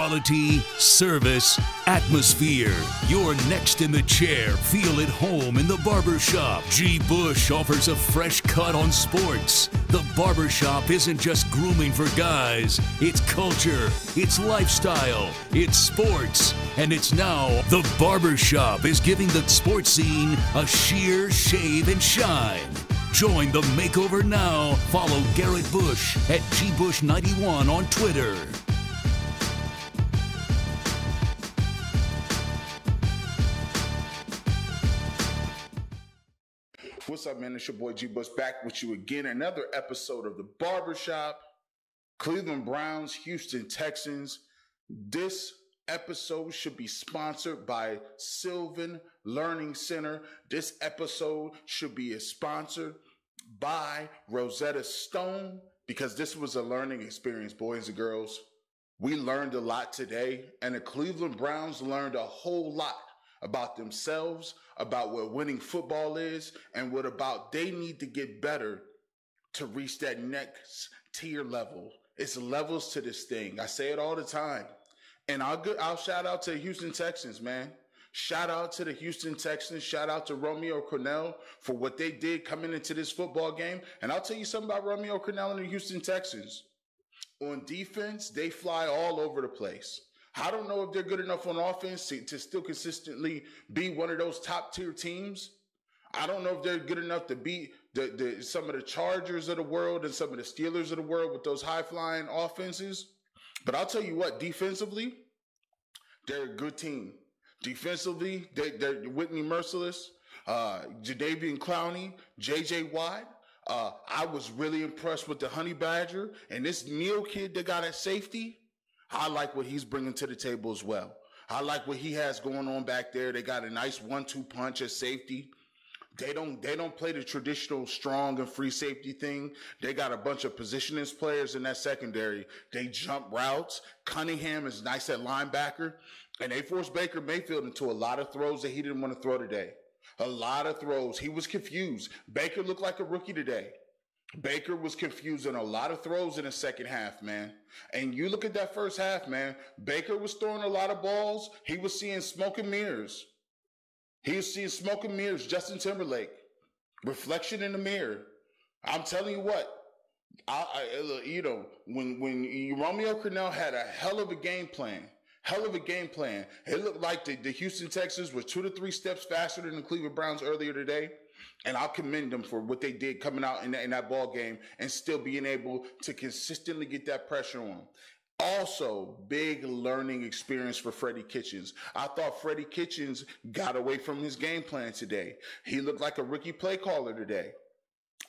Quality, service, atmosphere. You're next in the chair. Feel at home in the barbershop. G. Bush offers a fresh cut on sports. The barbershop isn't just grooming for guys. It's culture, it's lifestyle, it's sports. And it's now the barbershop is giving the sports scene a sheer shave and shine. Join the makeover now. Follow Garrett Bush at GBush91 on Twitter. What's up, man? It's your boy G Bush back with you again. Another episode of the Barbershop. Cleveland Browns, Houston Texans. This episode should be sponsored by Sylvan Learning Center. This episode should be sponsored by Rosetta Stone, because this was a learning experience, boys and girls. We learned a lot today, and the Cleveland Browns learned a whole lot about themselves, about what winning football is, and what about they need to get better to reach that next tier level. It's levels to this thing. I say it all the time. And I'll shout out to the Houston Texans, man. Shout out to the Houston Texans. Shout out to Romeo Crennel for what they did coming into this football game. And I'll tell you something about Romeo Crennel and the Houston Texans. On defense, they fly all over the place. I don't know if they're good enough on offense to still consistently be one of those top tier teams. I don't know if they're good enough to beat some of the Chargers of the world and some of the Steelers of the world with those high flying offenses. But I'll tell you what, defensively, they're a good team. Defensively, they're Whitney Merciless, Jadeveon Clowney, J.J. Watt. I was really impressed with the Honey Badger. And this Neal kid that got at safety, I like what he's bringing to the table as well. I like what he has going on back there. They got a nice 1-2 punch at safety. They don't play the traditional strong and free safety thing. They got a bunch of positionless players in that secondary. They jump routes. Cunningham is nice at linebacker. And they forced Baker Mayfield into a lot of throws that he didn't want to throw today. A lot of throws. He was confused. Baker looked like a rookie today. Baker was confused in a lot of throws in the second half, man. And you look at that first half, man. Baker was throwing a lot of balls. He was seeing smoke and mirrors. He was seeing smoke and mirrors. Justin Timberlake. Reflection in the mirror. I'm telling you what. When Romeo Crennel had a hell of a game plan. It looked like the Houston Texans were 2 to 3 steps faster than the Cleveland Browns earlier today. And I'll commend them for what they did coming out in that ball game and still being able to consistently get that pressure on. Also, big learning experience for Freddie Kitchens. I thought Freddie Kitchens got away from his game plan today. He looked like a rookie play caller today.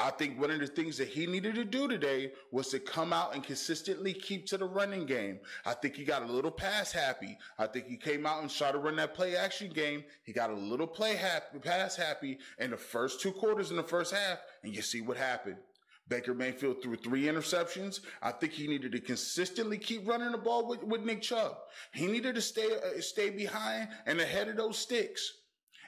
I think one of the things that he needed to do today was to come out and consistently keep to the running game. I think he got a little pass happy. I think he came out and tried to run that play action game. He got a little pass happy in the first 2 quarters in the first half, and you see what happened. Baker Mayfield threw 3 interceptions. I think he needed to consistently keep running the ball with Nick Chubb. He needed to stay behind and ahead of those sticks.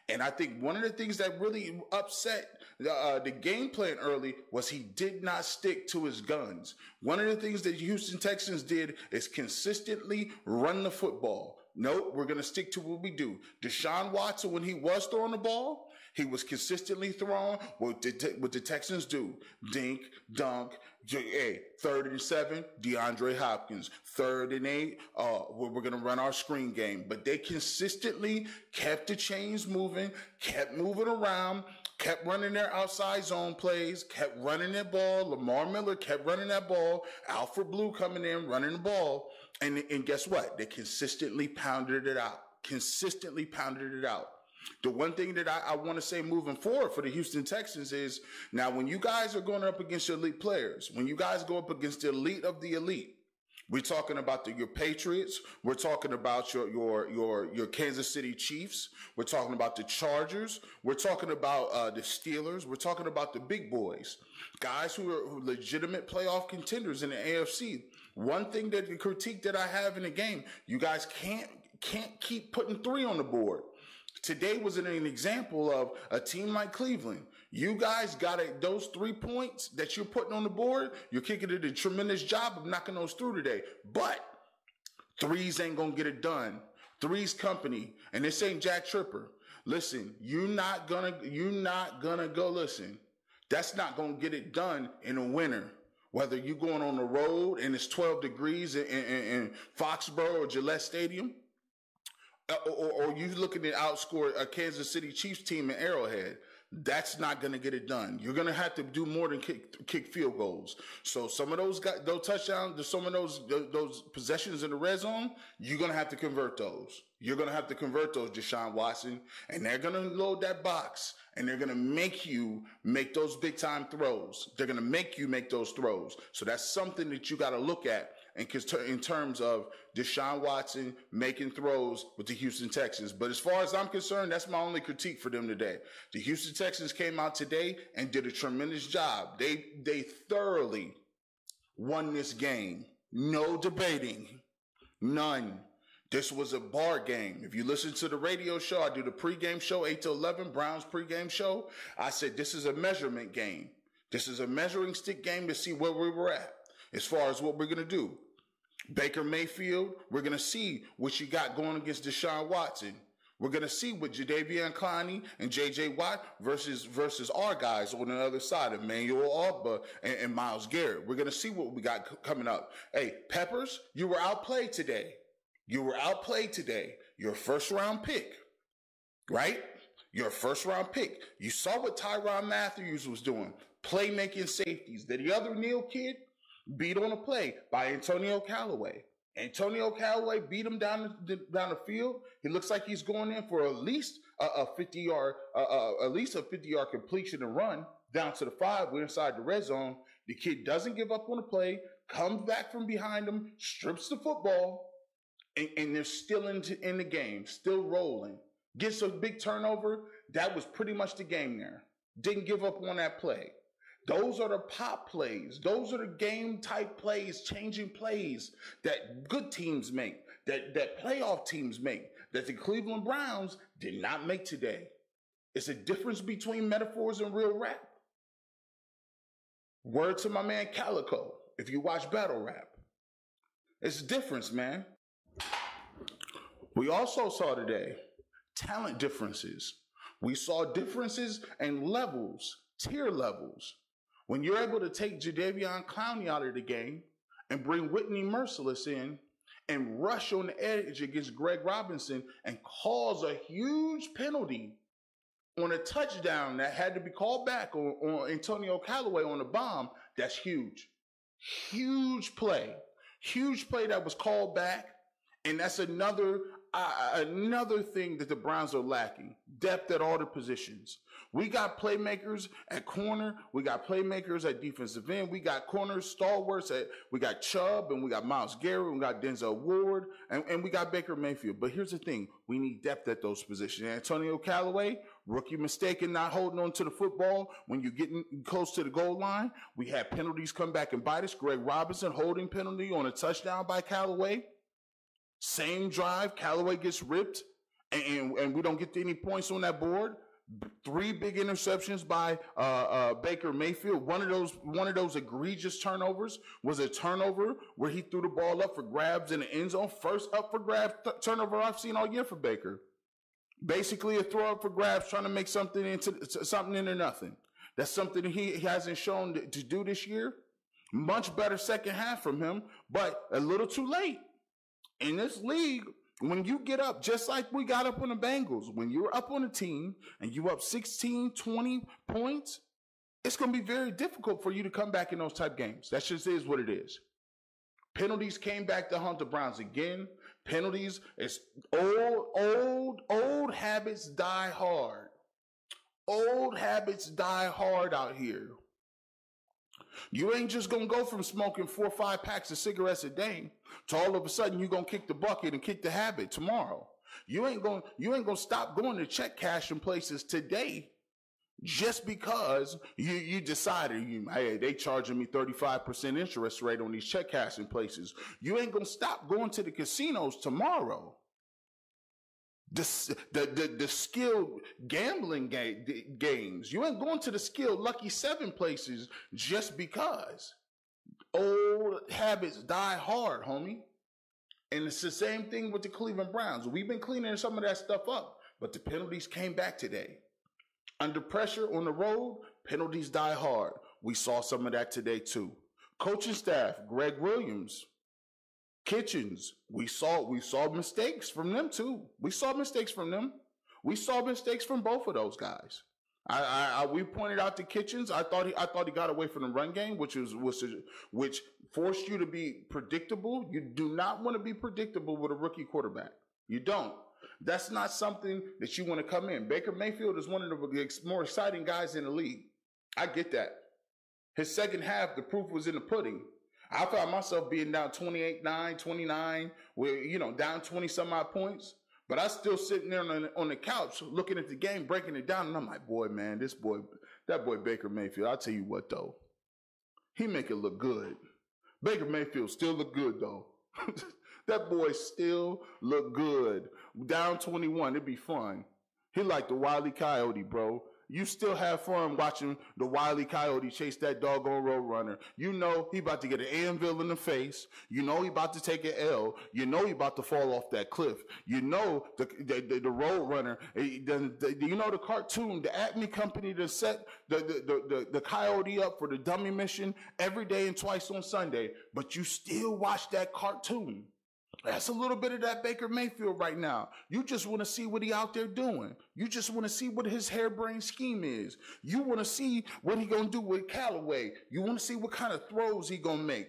And I think one of the things that really upset the game plan early was he did not stick to his guns. One of the things that Houston Texans did is consistently run the football. Nope, we're going to stick to what we do. Deshaun Watson, when he was throwing the ball, he was consistently throwing what the Texans do. Dink, dunk, 3rd and 7, DeAndre Hopkins. 3rd and 8, we're going to run our screen game. But they consistently kept the chains moving, kept moving around, kept running their outside zone plays, kept running that ball. Lamar Miller kept running that ball. Alfred Blue coming in, running the ball. And guess what? They consistently pounded it out. The one thing that I want to say moving forward for the Houston Texans is, now when you guys are going up against your elite players, when you guys go up against the elite of the elite, we're talking about your Patriots. We're talking about your Kansas City Chiefs. We're talking about the Chargers. We're talking about the Steelers. We're talking about the big boys, guys who are legitimate playoff contenders in the AFC. One thing that the critique that I have in the game, you guys can't keep putting 3 on the board. Today was an example of a team like Cleveland. You guys got those 3 points that you're putting on the board. You're kicking it a tremendous job of knocking those through today. But Threes ain't going to get it done. Threes company. And this ain't Jack Tripper. Listen, you're not gonna go listen. That's not going to get it done in the winter. Whether you're going on the road and it's 12 degrees in Foxborough or Gillette Stadium, or you looking to outscore a Kansas City Chiefs team in Arrowhead, that's not going to get it done. You're going to have to do more than kick field goals. So some of those touchdowns, some of those possessions in the red zone, you're going to have to convert those. You're going to have to convert those, Deshaun Watson, and they're going to load that box, and they're going to make you make those big-time throws. They're going to make you make those throws. So that's something that you got to look at in terms of Deshaun Watson making throws with the Houston Texans. But as far as I'm concerned, that's my only critique for them today. The Houston Texans came out today and did a tremendous job. They thoroughly won this game. No debating. None. This was a bar game. If you listen to the radio show, I do the pregame show, 8 to 11, Browns pregame show. I said this is a measurement game. This is a measuring stick game to see where we were at as far as what we're going to do. Baker Mayfield, we're going to see what you got going against Deshaun Watson. We're going to see what Jadeveon Clowney and J.J. Watt versus our guys on the other side, Emmanuel Ogbah and Myles Garrett. We're going to see what we got coming up. Hey, Peppers, you were outplayed today. You're a first-round pick, right? You're a first-round pick. You saw what Tyrann Mathieu was doing, playmaking safeties. The other Neal kid beat on a play by Antonio Callaway. Antonio Callaway beat him down the field. He looks like he's going in for at least a 50-yard completion and run down to the 5. We're inside the red zone. The kid doesn't give up on the play, comes back from behind him, strips the football, and they're still in the game, still rolling. Gets a big turnover. That was pretty much the game there. Didn't give up on that play. Those are the pop plays. Those are the game-type plays, changing plays that good teams make, that playoff teams make, that the Cleveland Browns did not make today. It's a difference between metaphors and real rap. Word to my man Calico, if you watch battle rap. It's a difference, man. We also saw today talent differences. We saw differences in levels, tier levels. When you're able to take Jadeveon Clowney out of the game and bring Whitney Merciless in and rush on the edge against Greg Robinson and cause a huge penalty on a touchdown that had to be called back on Antonio Callaway on the bomb, that's huge. Huge play. Huge play that was called back. And that's another thing that the Browns are lacking. Depth at all the positions. We got playmakers at corner. We got playmakers at defensive end. We got corners, stalwarts. We got Chubb, and we got Myles Garrett. We got Denzel Ward, and we got Baker Mayfield. But here's the thing. We need depth at those positions. Antonio Callaway, rookie mistake in not holding on to the football when you're getting close to the goal line. We had penalties come back and bite us. Greg Robinson, holding penalty on a touchdown by Callaway. Same drive, Callaway gets ripped, and we don't get any points on that board. 3 big interceptions by Baker Mayfield. One of those egregious turnovers was a turnover where he threw the ball up for grabs in the end zone. First up for grabs turnover I've seen all year for Baker. Basically a throw up for grabs, trying to make something into nothing. That's something he hasn't shown to do this year. Much better second half from him, but a little too late. In this league, when you get up, just like we got up on the Bengals, when you're up on a team and you're up 16, 20 points, it's going to be very difficult for you to come back in those type games. That just is what it is. Penalties came back to haunt the Browns again. Penalties, it's old habits die hard. Old habits die hard out here. You ain't just going to go from smoking 4 or 5 packs of cigarettes a day to all of a sudden you're going to kick the bucket and kick the habit tomorrow. You ain't going to stop going to check cashing places today just because you decided, hey, they charging me 35% interest rate on these check cashing places. You ain't going to stop going to the casinos tomorrow. The skilled gambling games. You ain't going to the skilled Lucky 7 places just because. Old habits die hard, homie. And it's the same thing with the Cleveland Browns. We've been cleaning some of that stuff up, but the penalties came back today. Under pressure on the road, penalties die hard. We saw some of that today too. Coaching staff, Gregg Williams, Kitchens, we saw mistakes from them too. We saw mistakes from them. We saw mistakes from both of those guys. We pointed out to Kitchens. I thought he got away from the run game, which forced you to be predictable. You do not want to be predictable with a rookie quarterback. You don't. That's not something that you want to come in. Baker Mayfield is one of the more exciting guys in the league. I get that. His second half, the proof was in the pudding. I found myself being down 28-9, 29, down 20 some odd points. But I still sitting there on the couch looking at the game, breaking it down, and I'm like, boy, man, that boy Baker Mayfield, I'll tell you what, though. He make it look good. Baker Mayfield still look good, though. That boy still look good. Down 21, it'd be fun. He like the Wile E. Coyote, bro. You still have fun watching the Wile E. Coyote chase that doggone road runner. You know he about to get an anvil in the face. You know he about to take an L. You know he about to fall off that cliff. You know the road runner. You know the cartoon, the Acme company that set the coyote up for the dummy mission every day and twice on Sunday. But you still watch that cartoon. That's a little bit of that Baker Mayfield right now. You just want to see what he out there doing. You just want to see what his harebrained scheme is. You want to see what he going to do with Callaway. You want to see what kind of throws he going to make.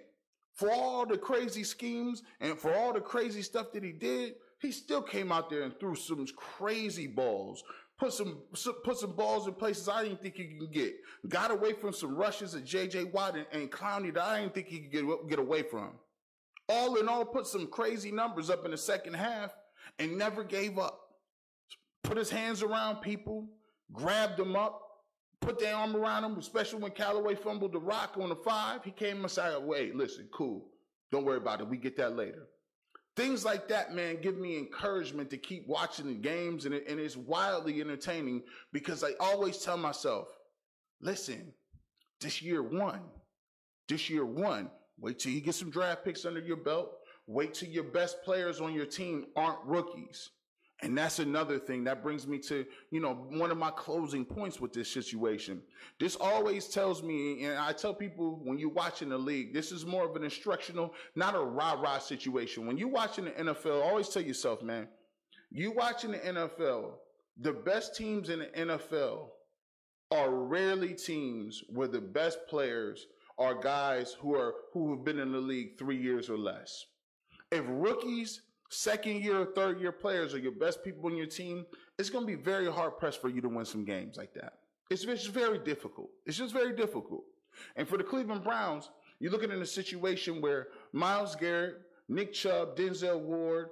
For all the crazy schemes and for all the crazy stuff that he did, he still came out there and threw some crazy balls. Put some balls in places I didn't think he could get. Got away from some rushes of J.J. Watt and Clowney that I didn't think he could get away from. All in all, put some crazy numbers up in the second half and never gave up. Put his hands around people, grabbed them up, put their arm around them, especially when Callaway fumbled the rock on the 5. He came and said, wait, listen, cool. Don't worry about it. We get that later. Things like that, man, give me encouragement to keep watching the games, and it's wildly entertaining because I always tell myself, listen, this year one. Wait till you get some draft picks under your belt. Wait till your best players on your team aren't rookies. And that's another thing that brings me to, one of my closing points with this situation. This always tells me, and I tell people when you're watching the league, this is more of an instructional, not a rah-rah situation. When you're watching the NFL, always tell yourself, man, you watching the NFL, the best teams in the NFL are rarely teams where the best players are guys who have been in the league 3 years or less. If rookies, second year or third year players are your best people on your team, it's going to be very hard pressed for you to win some games like that. It's just very difficult. It's just very difficult. And for the Cleveland Browns, you're looking at a situation where Myles Garrett, Nick Chubb, Denzel Ward,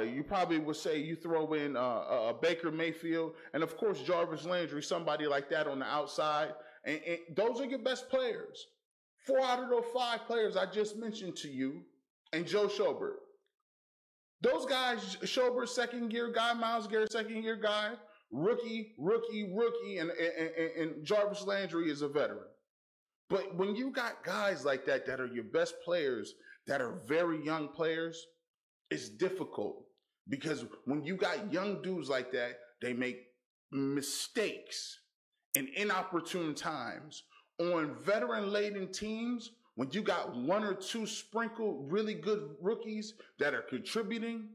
you probably would say you throw in Baker Mayfield, and of course Jarvis Landry, somebody like that on the outside. And those are your best players. 4 out of those 5 players I just mentioned to you, and Joe Schobert. Those guys, Schobert, second-year guy, Myles Garrett, second-year guy, rookie, and Jarvis Landry is a veteran. But when you got guys like that are your best players, that are very young players, it's difficult. Because when you got young dudes like that, they make mistakes in inopportune times. On veteran-laden teams, when you got 1 or 2 sprinkled really good rookies that are contributing,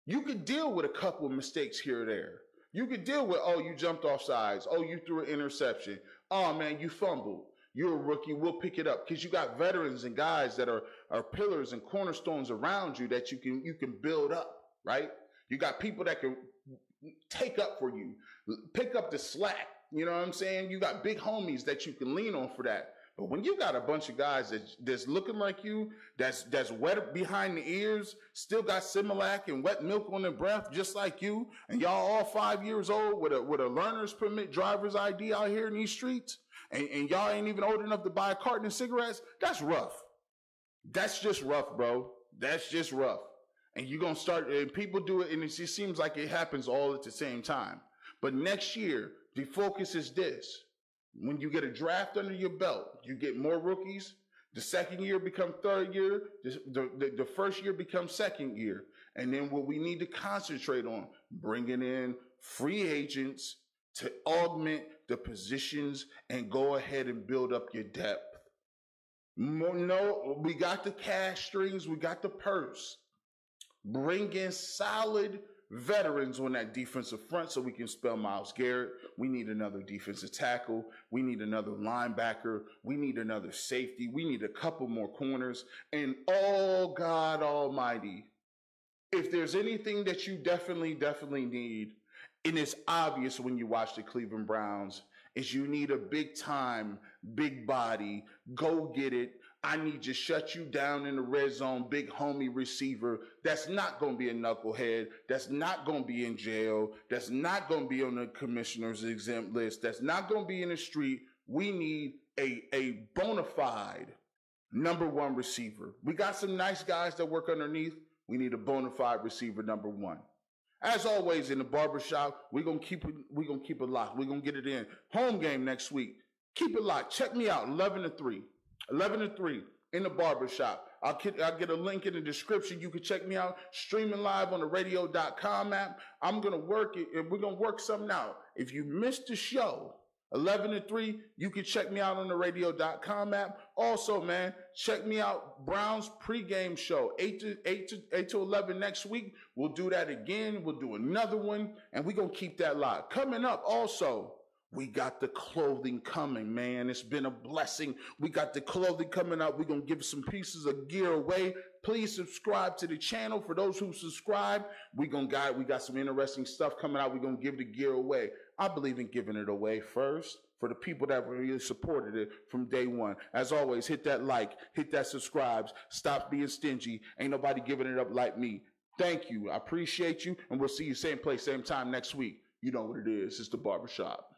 you could deal with a couple of mistakes here or there. You could deal with, oh, you jumped off sides. Oh, you threw an interception. Oh, man, you fumbled. You're a rookie. We'll pick it up because you got veterans and guys that are pillars and cornerstones around you that you can build up, right? You got people that can take up for you, pick up the slack. You know what I'm saying? You got big homies that you can lean on for that. But when you got a bunch of guys that's looking like you, that's wet behind the ears, still got Similac and wet milk on their breath, just like you, and y'all all 5 years old with a learner's permit, driver's ID out here in these streets, and y'all ain't even old enough to buy a carton of cigarettes, that's rough. That's just rough, bro. That's just rough. And you're going to start, and people do it, and it just seems like it happens all at the same time. But next year, the focus is this. When you get a draft under your belt, you get more rookies, The second year become third year. The first year becomes second year. And then what we need to concentrate on, bringing in free agents to augment the positions and go ahead and build up your depth. No, we got the cash strings. We got the purse. Bring in solid veterans on that defensive front so we can spell Myles Garrett. We need another defensive tackle. We need another linebacker. We need another safety. We need a couple more corners. And oh, God almighty, if there's anything that you definitely need, and it's obvious when you watch the Cleveland Browns, is you need a big time, big body, go get it. I need to shut you down in the red zone, big homie receiver. That's not going to be a knucklehead. That's not going to be in jail. That's not going to be on the commissioner's exempt list. That's not going to be in the street. We need a bona fide number one receiver. We got some nice guys that work underneath. We need a bona fide receiver number one. As always in the barbershop, we're going to keep it locked. We're going to get it in. Home game next week. Keep it locked. Check me out, 11-3. 11-3 in the barbershop. I'll get a link in the description. You can check me out streaming live on the radio.com app. I'm going to work it, and we're going to work something out. If you missed the show, 11-3, you can check me out on the radio.com app. Also, man, check me out, Browns pregame show, 8 to 11 next week. We'll do that again. We'll do another one, and we're going to keep that live. Coming up also, we got the clothing coming, man. It's been a blessing. We got the clothing coming out. We're going to give some pieces of gear away. Please subscribe to the channel. For those who subscribe, we got some interesting stuff coming out. We're going to give the gear away. I believe in giving it away first for the people that really supported it from day one. As always, hit that like, hit that subscribes. Stop being stingy. Ain't nobody giving it up like me. Thank you. I appreciate you, and we'll see you same place, same time next week. You know what it is. It's the barbershop.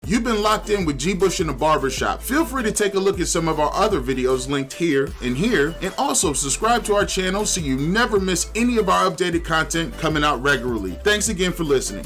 You've been locked in with G. Bush in the Barbershop. Feel free to take a look at some of our other videos linked here, and also subscribe to our channel so you never miss any of our updated content coming out regularly. Thanks again for listening.